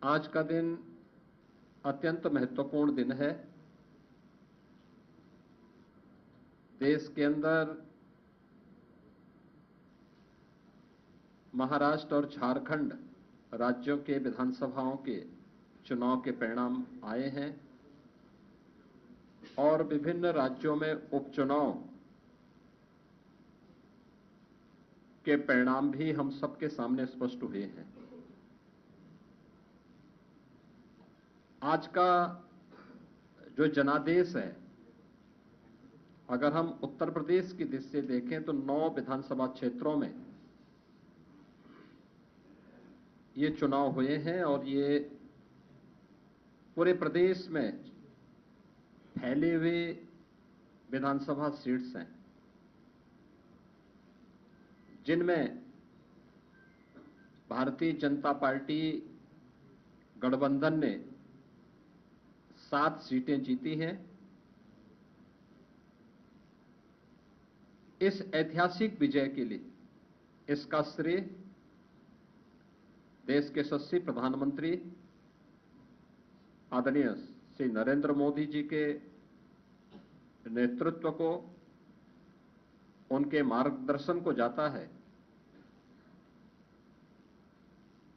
आज का दिन अत्यंत महत्वपूर्ण दिन है। देश के अंदर महाराष्ट्र और झारखंड राज्यों के विधानसभाओं के चुनाव के परिणाम आए हैं और विभिन्न राज्यों में उपचुनाव के परिणाम भी हम सबके सामने स्पष्ट हुए हैं। आज का जो जनादेश है, अगर हम उत्तर प्रदेश की दृष्टि से देखें तो 9 विधानसभा क्षेत्रों में ये चुनाव हुए हैं और ये पूरे प्रदेश में फैले हुए विधानसभा सीट्स हैं, जिनमें भारतीय जनता पार्टी गठबंधन ने 7 सीटें जीती हैं। इस ऐतिहासिक विजय के लिए इसका श्रेय देश के यशस्वी प्रधानमंत्री आदरणीय श्री नरेंद्र मोदी जी के नेतृत्व को, उनके मार्गदर्शन को जाता है,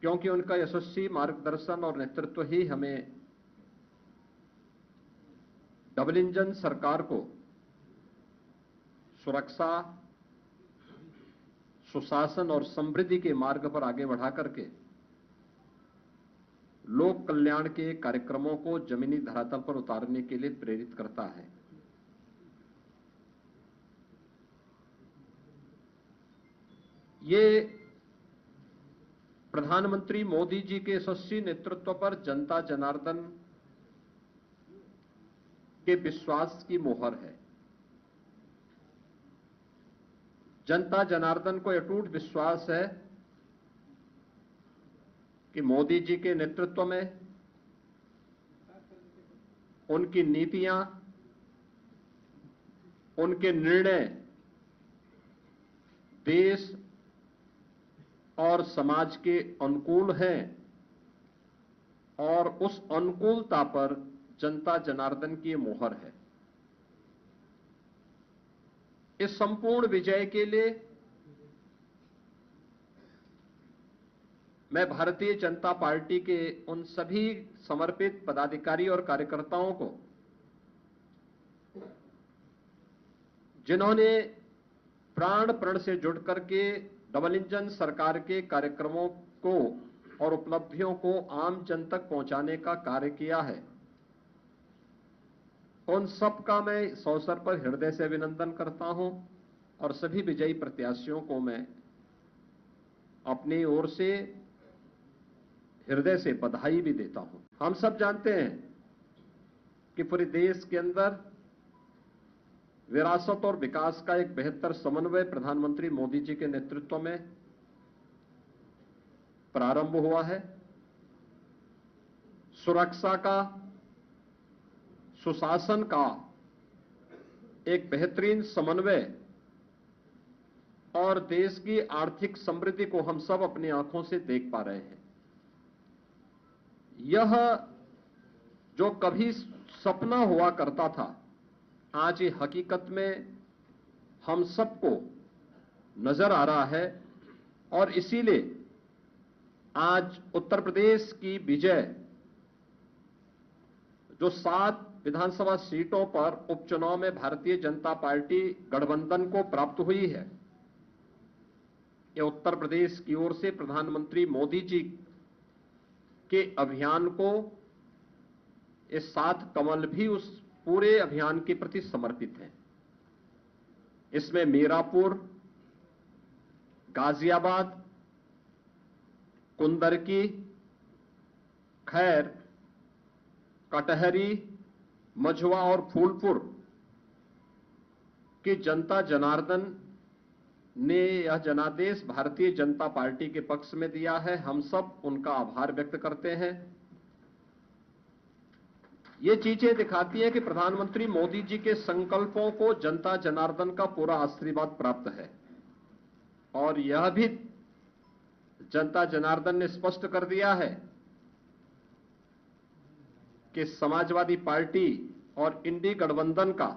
क्योंकि उनका यशस्वी मार्गदर्शन और नेतृत्व ही हमें डबल इंजन सरकार को सुरक्षा, सुशासन और समृद्धि के मार्ग पर आगे बढ़ा करके लोक कल्याण के कार्यक्रमों को जमीनी धरातल पर उतारने के लिए प्रेरित करता है। ये प्रधानमंत्री मोदी जी के यशस्वी नेतृत्व पर जनता जनार्दन के विश्वास की मोहर है। जनता जनार्दन को अटूट विश्वास है कि मोदी जी के नेतृत्व में उनकी नीतियां, उनके निर्णय देश और समाज के अनुकूल हैं और उस अनुकूलता पर जनता जनार्दन की मोहर है। इस संपूर्ण विजय के लिए मैं भारतीय जनता पार्टी के उन सभी समर्पित पदाधिकारी और कार्यकर्ताओं को, जिन्होंने प्राण प्रण से जुड़ करके डबल इंजन सरकार के कार्यक्रमों को और उपलब्धियों को आम जन तक पहुंचाने का कार्य किया है, उन सबका मैं इस अवसर पर हृदय से अभिनंदन करता हूं और सभी विजयी प्रत्याशियों को मैं अपनी ओर से हृदय से बधाई भी देता हूं। हम सब जानते हैं कि पूरे देश के अंदर विरासत और विकास का एक बेहतर समन्वय प्रधानमंत्री मोदी जी के नेतृत्व में प्रारंभ हुआ है। सुरक्षा का, सुशासन का एक बेहतरीन समन्वय और देश की आर्थिक समृद्धि को हम सब अपनी आंखों से देख पा रहे हैं। यह जो कभी सपना हुआ करता था, आज ये हकीकत में हम सबको नजर आ रहा है और इसीलिए आज उत्तर प्रदेश की विजय जो 7 विधानसभा सीटों पर उपचुनाव में भारतीय जनता पार्टी गठबंधन को प्राप्त हुई है, यह उत्तर प्रदेश की ओर से प्रधानमंत्री मोदी जी के अभियान को, ये 7 कमल भी उस पूरे अभियान के प्रति समर्पित हैं। इसमें मीरापुर, गाजियाबाद, कुंदरकी, खैर, कटहरी, मझवा और फूलपुर की जनता जनार्दन ने यह जनादेश भारतीय जनता पार्टी के पक्ष में दिया है। हम सब उनका आभार व्यक्त करते हैं। ये चीजें दिखाती हैं कि प्रधानमंत्री मोदी जी के संकल्पों को जनता जनार्दन का पूरा आशीर्वाद प्राप्त है और यह भी जनता जनार्दन ने स्पष्ट कर दिया है कि समाजवादी पार्टी और इंडी गठबंधन का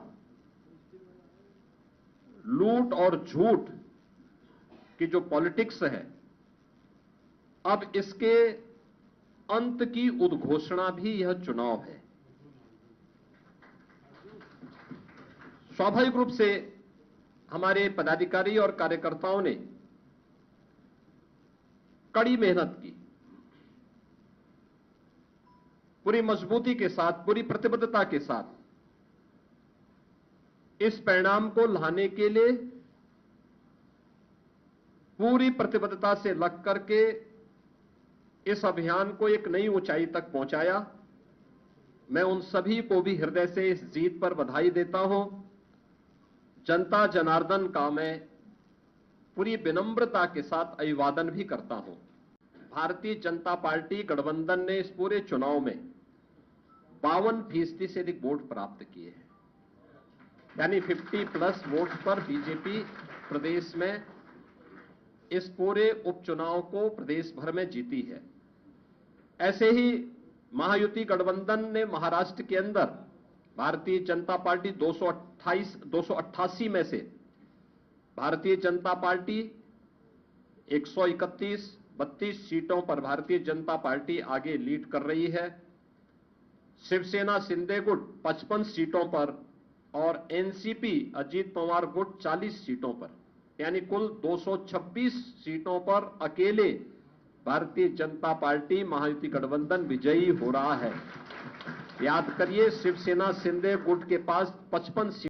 लूट और झूठ की जो पॉलिटिक्स है, अब इसके अंत की उद्घोषणा भी यह चुनाव है। स्वाभाविक रूप से हमारे पदाधिकारी और कार्यकर्ताओं ने कड़ी मेहनत की, पूरी मजबूती के साथ, पूरी प्रतिबद्धता के साथ इस परिणाम को लाने के लिए पूरी प्रतिबद्धता से लग करके इस अभियान को एक नई ऊंचाई तक पहुंचाया। मैं उन सभी को भी हृदय से इस जीत पर बधाई देता हूं। जनता जनार्दन का मैं पूरी विनम्रता के साथ अभिवादन भी करता हूं। भारतीय जनता पार्टी गठबंधन ने इस पूरे चुनाव में 52% से अधिक वोट प्राप्त किए हैं, यानी 50+ वोट पर बीजेपी प्रदेश में इस पूरे उपचुनाव को प्रदेश भर में जीती है। ऐसे ही महायुति गठबंधन ने महाराष्ट्र के अंदर भारतीय जनता पार्टी 288 में से भारतीय जनता पार्टी 131-32 सीटों पर भारतीय जनता पार्टी आगे लीड कर रही है। शिवसेना शिंदे गुट 55 सीटों पर और एनसीपी अजीत पवार गुट 40 सीटों पर, यानी कुल 226 सीटों पर अकेले भारतीय जनता पार्टी महायुति गठबंधन विजयी हो रहा है। याद करिए, शिवसेना शिंदे गुट के पास 55 सीट